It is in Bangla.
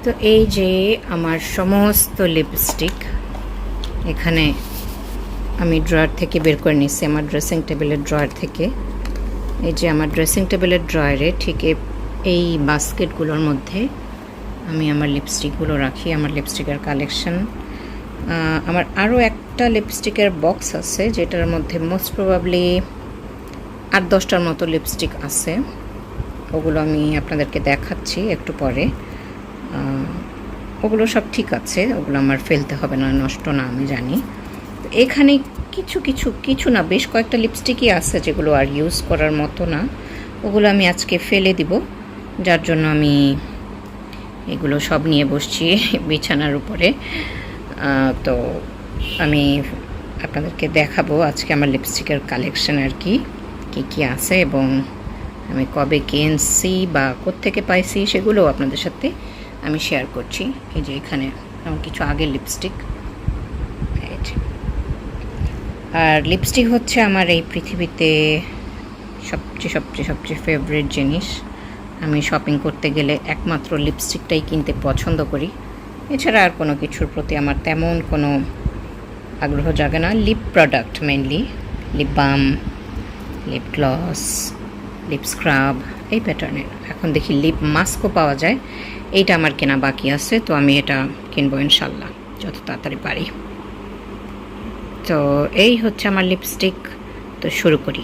তো এই যে আমার সমস্ত লিপস্টিক এখানে আমি ড্রয়ার থেকে বের করে নিচ্ছি, আমার ড্রেসিং টেবিলের ড্রয়ার থেকে। এই যে আমার ড্রেসিং টেবিলের ড্রয়ারে ঠিক এই বাস্কেটগুলোর মধ্যে আমি আমার লিপস্টিকগুলো রাখি, আমার লিপস্টিকের কালেকশন। আমার আরও একটা লিপস্টিকের বক্স আছে যেটার মধ্যে মোস্ট প্রবাবলি 8-10টার মতো লিপস্টিক আছে। ওগুলো আমি আপনাদেরকে দেখাচ্ছি একটু পরে। ওগুলো সব ঠিক আছে, ওগুলো আমার ফেলতে হবে না, নষ্ট না, আমি জানি। এখানে কিছু না, বেশ কয়েকটা লিপস্টিকই আছে যেগুলো আর ইউজ করার মতো না, ওগুলো আমি আজকে ফেলে দিব। যার জন্য আমি এগুলো সব নিয়ে বসছি বিছানার উপরে। তো আমি আপনাদেরকে দেখাবো আজকে আমার লিপস্টিকের কালেকশন আর কি কী আছে, এবং আমি কবে কিনছি বা কোত্থেকে পাইছি সেগুলোও আপনাদের সাথে আমি শেয়ার করছি। এই যে এখানে আমার কিছু আগের লিপস্টিক। আর লিপস্টিক হচ্ছে আমার এই পৃথিবীতে সবচেয়ে ফেভারিট জিনিস। আমি শপিং করতে গেলে একমাত্র লিপস্টিকটাই কিনতে পছন্দ করি, এছাড়া আর কোনো কিছুর প্রতি আমার তেমন কোনো আগ্রহ জাগে না। Lip product mainly, lip balm, lip gloss, lip scrub, এই প্যাটার্নের। এখন দেখি লিপ মাস্কও পাওয়া যায়, এইটা আমার কেনা বাকি আছে, তো আমি এটা কিনবো ইনশাল্লাহ যত তাড়াতাড়ি পারি। তো এই হচ্ছে আমার লিপস্টিক, তো শুরু করি।